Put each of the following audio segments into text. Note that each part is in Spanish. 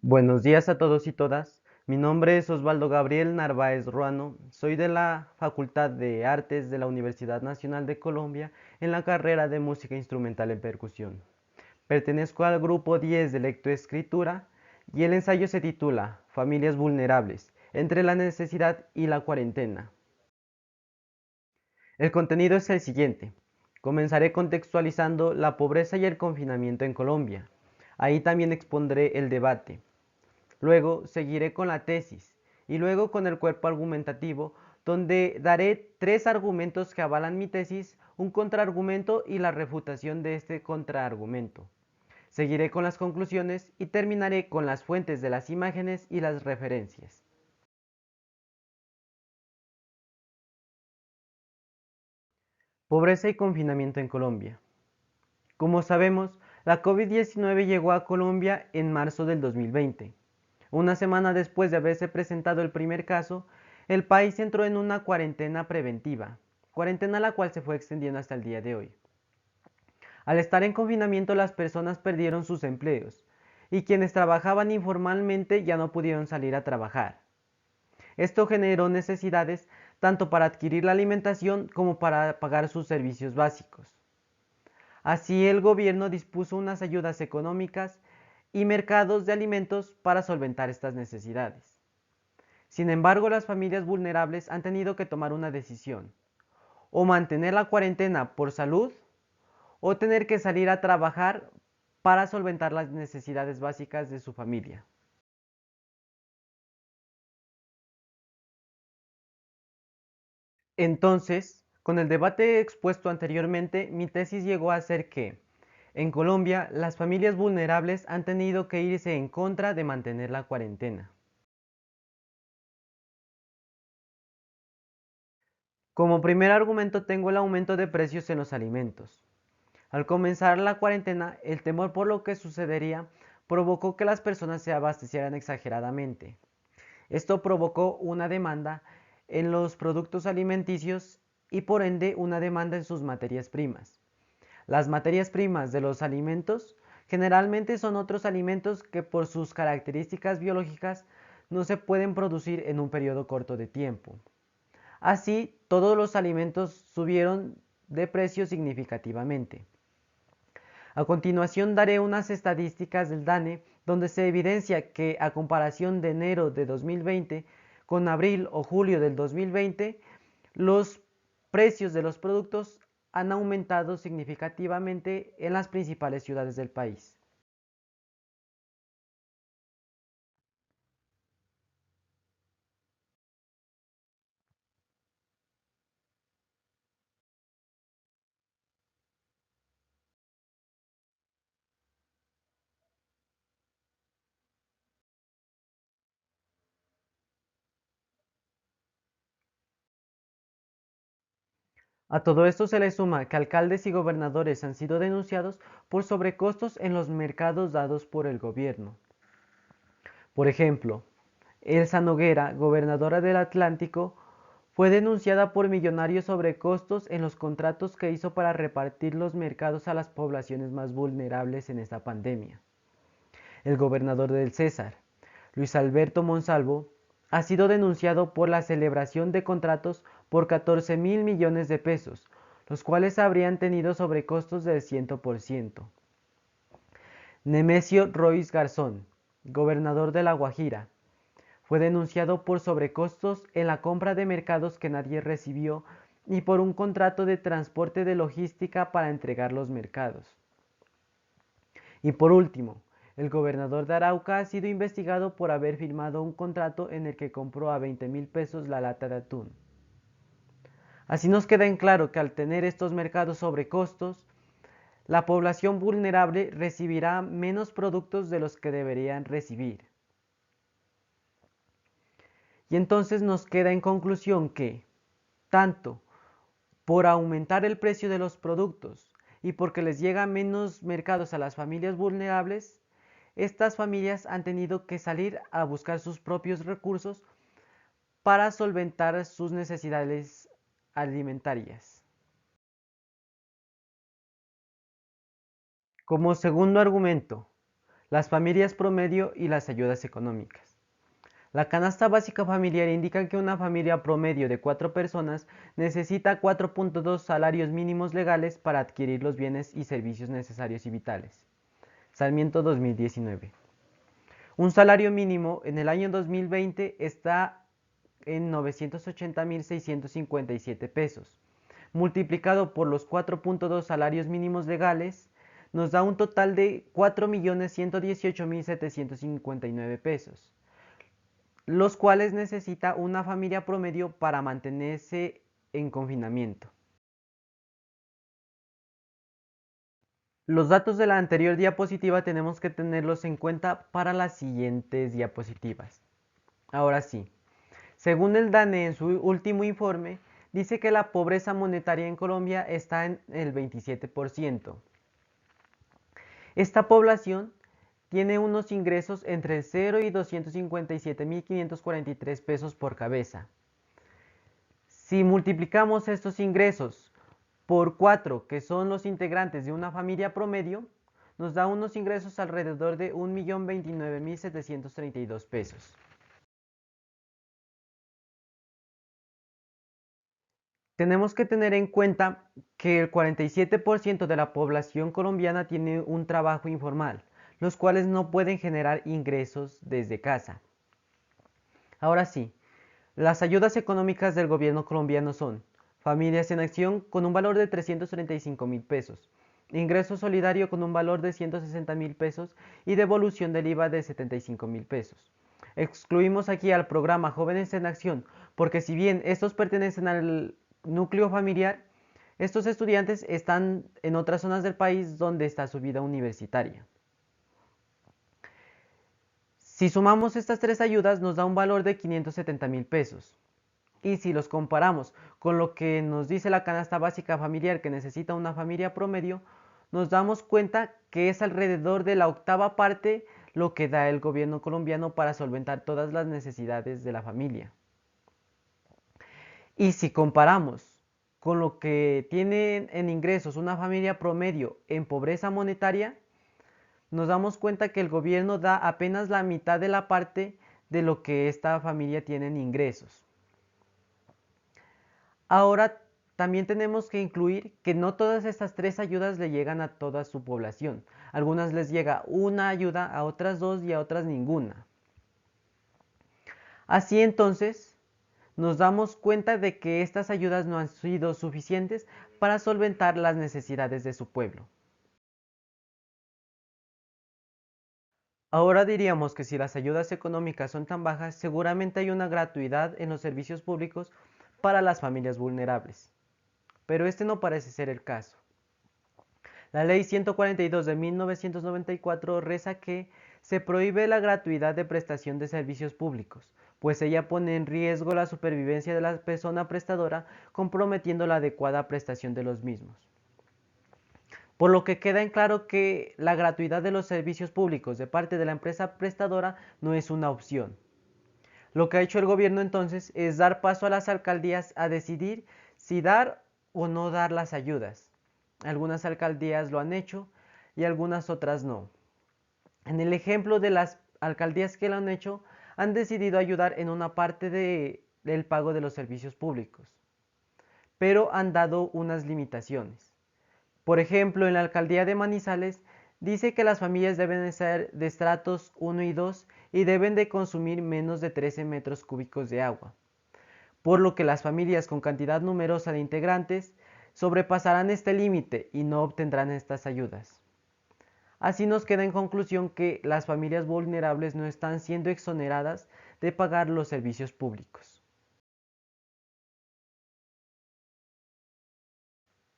Buenos días a todos y todas. Mi nombre es Osvaldo Gabriel Narváez Ruano. Soy de la Facultad de Artes de la Universidad Nacional de Colombia en la carrera de Música Instrumental en Percusión. Pertenezco al grupo 10 de lectoescritura y el ensayo se titula Familias vulnerables, entre la necesidad y la cuarentena. El contenido es el siguiente. Comenzaré contextualizando la pobreza y el confinamiento en Colombia. Ahí también expondré el debate. Luego seguiré con la tesis y luego con el cuerpo argumentativo, donde daré tres argumentos que avalan mi tesis, un contraargumento y la refutación de este contraargumento. Seguiré con las conclusiones y terminaré con las fuentes de las imágenes y las referencias. Pobreza y confinamiento en Colombia. Como sabemos, la COVID-19 llegó a Colombia en marzo del 2020. Una semana después de haberse presentado el primer caso, el país entró en una cuarentena preventiva, cuarentena la cual se fue extendiendo hasta el día de hoy. Al estar en confinamiento, las personas perdieron sus empleos y quienes trabajaban informalmente ya no pudieron salir a trabajar. Esto generó necesidades tanto para adquirir la alimentación como para pagar sus servicios básicos. Así, el gobierno dispuso unas ayudas económicas y mercados de alimentos para solventar estas necesidades. Sin embargo, las familias vulnerables han tenido que tomar una decisión: o mantener la cuarentena por salud o tener que salir a trabajar para solventar las necesidades básicas de su familia. Entonces, con el debate expuesto anteriormente, mi tesis llegó a ser que, en Colombia, las familias vulnerables han tenido que irse en contra de mantener la cuarentena. Como primer argumento tengo el aumento de precios en los alimentos. Al comenzar la cuarentena, el temor por lo que sucedería provocó que las personas se abastecieran exageradamente. Esto provocó una demanda en los productos alimenticios y por ende una demanda en sus materias primas. Las materias primas de los alimentos generalmente son otros alimentos que por sus características biológicas no se pueden producir en un periodo corto de tiempo. Así, todos los alimentos subieron de precio significativamente. A continuación daré unas estadísticas del DANE donde se evidencia que a comparación de enero de 2020 con abril o julio del 2020, los precios de los productos han aumentado significativamente en las principales ciudades del país. A todo esto se le suma que alcaldes y gobernadores han sido denunciados por sobrecostos en los mercados dados por el gobierno. Por ejemplo, Elsa Noguera, gobernadora del Atlántico, fue denunciada por millonarios sobrecostos en los contratos que hizo para repartir los mercados a las poblaciones más vulnerables en esta pandemia. El gobernador del César, Luis Alberto Monsalvo, ha sido denunciado por la celebración de contratos por 14.000 millones de pesos, los cuales habrían tenido sobrecostos del 100%. Nemesio Royce Garzón, gobernador de La Guajira, fue denunciado por sobrecostos en la compra de mercados que nadie recibió y por un contrato de transporte de logística para entregar los mercados. Y por último, el gobernador de Arauca ha sido investigado por haber firmado un contrato en el que compró a 20.000 pesos la lata de atún. Así nos queda en claro que al tener estos mercados sobrecostos, la población vulnerable recibirá menos productos de los que deberían recibir. Y entonces nos queda en conclusión que, tanto por aumentar el precio de los productos y porque les llega menos mercados a las familias vulnerables, estas familias han tenido que salir a buscar sus propios recursos para solventar sus necesidades alimentarias. Como segundo argumento, las familias promedio y las ayudas económicas. La canasta básica familiar indica que una familia promedio de 4 personas necesita 4.2 salarios mínimos legales para adquirir los bienes y servicios necesarios y vitales. Sarmiento 2019. Un salario mínimo en el año 2020 está en 980.657 pesos. Multiplicado por los 4.2 salarios mínimos legales, nos da un total de 4.118.759 pesos, los cuales necesita una familia promedio para mantenerse en confinamiento. Los datos de la anterior diapositiva tenemos que tenerlos en cuenta para las siguientes diapositivas. Ahora sí, según el DANE en su último informe, dice que la pobreza monetaria en Colombia está en el 27%. Esta población tiene unos ingresos entre 0 y 257.543 pesos por cabeza. Si multiplicamos estos ingresos por 4, que son los integrantes de una familia promedio, nos da unos ingresos alrededor de 1.029.732 pesos. Tenemos que tener en cuenta que el 47% de la población colombiana tiene un trabajo informal, los cuales no pueden generar ingresos desde casa. Ahora sí, las ayudas económicas del gobierno colombiano son Familias en Acción con un valor de 335.000 pesos, Ingreso Solidario con un valor de 160.000 pesos y devolución del IVA de 75.000 pesos. Excluimos aquí al programa Jóvenes en Acción porque si bien estos pertenecen al núcleo familiar, estos estudiantes están en otras zonas del país donde está su vida universitaria. Si sumamos estas tres ayudas nos da un valor de 570.000 pesos. Y si los comparamos con lo que nos dice la canasta básica familiar que necesita una familia promedio, nos damos cuenta que es alrededor de la octava parte lo que da el gobierno colombiano para solventar todas las necesidades de la familia. Y si comparamos con lo que tiene en ingresos una familia promedio en pobreza monetaria, nos damos cuenta que el gobierno da apenas la mitad de la parte de lo que esta familia tiene en ingresos. Ahora también tenemos que incluir que no todas estas tres ayudas le llegan a toda su población. Algunas les llega una ayuda, a otras dos y a otras ninguna. Así entonces, nos damos cuenta de que estas ayudas no han sido suficientes para solventar las necesidades de su pueblo. Ahora diríamos que si las ayudas económicas son tan bajas, seguramente hay una gratuidad en los servicios públicos para las familias vulnerables. Pero este no parece ser el caso. La Ley 142 de 1994 reza que se prohíbe la gratuidad de prestación de servicios públicos, pues ella pone en riesgo la supervivencia de la persona prestadora, comprometiendo la adecuada prestación de los mismos. Por lo que queda en claro que la gratuidad de los servicios públicos de parte de la empresa prestadora no es una opción. Lo que ha hecho el gobierno entonces es dar paso a las alcaldías a decidir si dar o no dar las ayudas. Algunas alcaldías lo han hecho y algunas otras no. En el ejemplo de las alcaldías que lo han hecho, han decidido ayudar en una parte del pago de los servicios públicos, pero han dado unas limitaciones. Por ejemplo, en la alcaldía de Manizales dice que las familias deben ser de estratos 1 y 2 y deben de consumir menos de 13 metros cúbicos de agua, por lo que las familias con cantidad numerosa de integrantes sobrepasarán este límite y no obtendrán estas ayudas. Así nos queda en conclusión que las familias vulnerables no están siendo exoneradas de pagar los servicios públicos.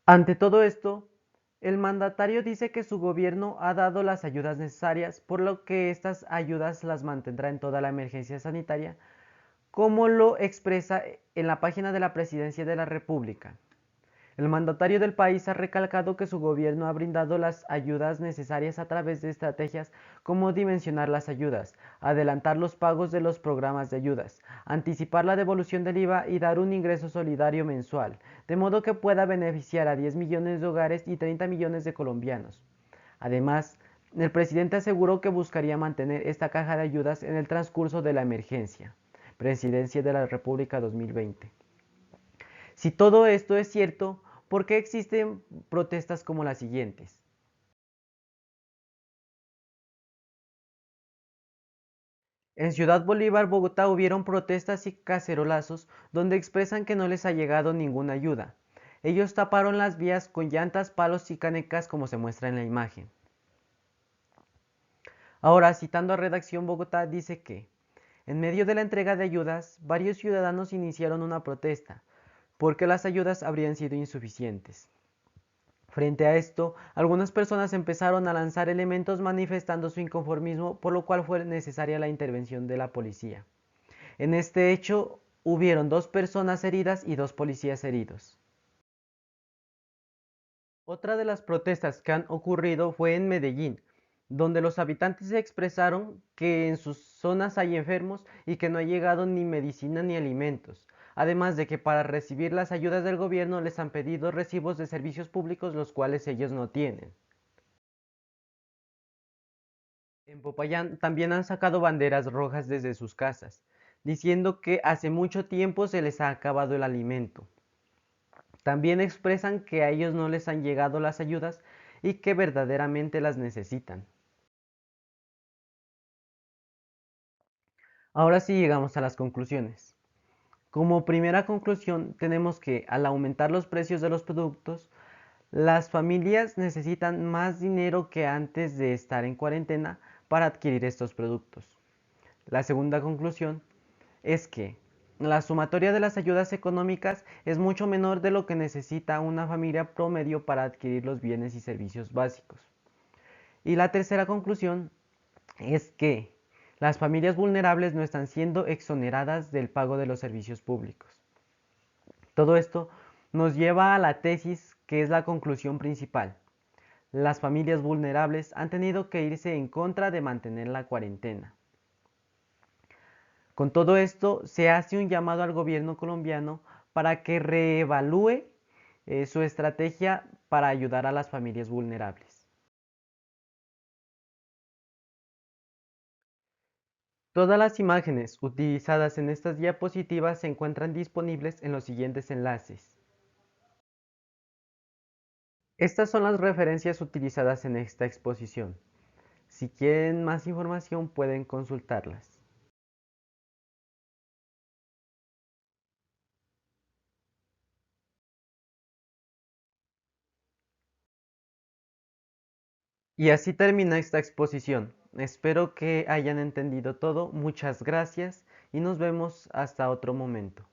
Ante todo esto, el mandatario dice que su gobierno ha dado las ayudas necesarias, por lo que estas ayudas las mantendrá en toda la emergencia sanitaria, como lo expresa en la página de la Presidencia de la República. El mandatario del país ha recalcado que su gobierno ha brindado las ayudas necesarias a través de estrategias como dimensionar las ayudas, adelantar los pagos de los programas de ayudas, anticipar la devolución del IVA y dar un ingreso solidario mensual, de modo que pueda beneficiar a 10 millones de hogares y 30 millones de colombianos. Además, El presidente aseguró que buscaría mantener esta caja de ayudas en el transcurso de la emergencia. Presidencia de la República 2020. Si todo esto es cierto, ¿por qué existen protestas como las siguientes? En Ciudad Bolívar, Bogotá, hubieron protestas y cacerolazos donde expresan que no les ha llegado ninguna ayuda. Ellos taparon las vías con llantas, palos y canecas como se muestra en la imagen. Ahora, citando a Redacción Bogotá, dice que, en medio de la entrega de ayudas, varios ciudadanos iniciaron una protesta, porque las ayudas habrían sido insuficientes. Frente a esto, algunas personas empezaron a lanzar elementos manifestando su inconformismo, por lo cual fue necesaria la intervención de la policía. En este hecho, hubieron 2 personas heridas y 2 policías heridos. Otra de las protestas que han ocurrido fue en Medellín, donde los habitantes se expresaron que en sus zonas hay enfermos y que no ha llegado ni medicina ni alimentos, además de que para recibir las ayudas del gobierno les han pedido recibos de servicios públicos los cuales ellos no tienen. En Popayán también han sacado banderas rojas desde sus casas, diciendo que hace mucho tiempo se les ha acabado el alimento. También expresan que a ellos no les han llegado las ayudas y que verdaderamente las necesitan. Ahora sí llegamos a las conclusiones. Como primera conclusión, tenemos que al aumentar los precios de los productos, las familias necesitan más dinero que antes de estar en cuarentena para adquirir estos productos. La segunda conclusión es que la sumatoria de las ayudas económicas es mucho menor de lo que necesita una familia promedio para adquirir los bienes y servicios básicos. Y la tercera conclusión es que las familias vulnerables no están siendo exoneradas del pago de los servicios públicos. Todo esto nos lleva a la tesis que es la conclusión principal. Las familias vulnerables han tenido que irse en contra de mantener la cuarentena. Con todo esto, se hace un llamado al gobierno colombiano para que reevalúe su estrategia para ayudar a las familias vulnerables. Todas las imágenes utilizadas en estas diapositivas se encuentran disponibles en los siguientes enlaces. Estas son las referencias utilizadas en esta exposición. Si quieren más información pueden consultarlas. Y así termina esta exposición. Espero que hayan entendido todo. Muchas gracias y nos vemos hasta otro momento.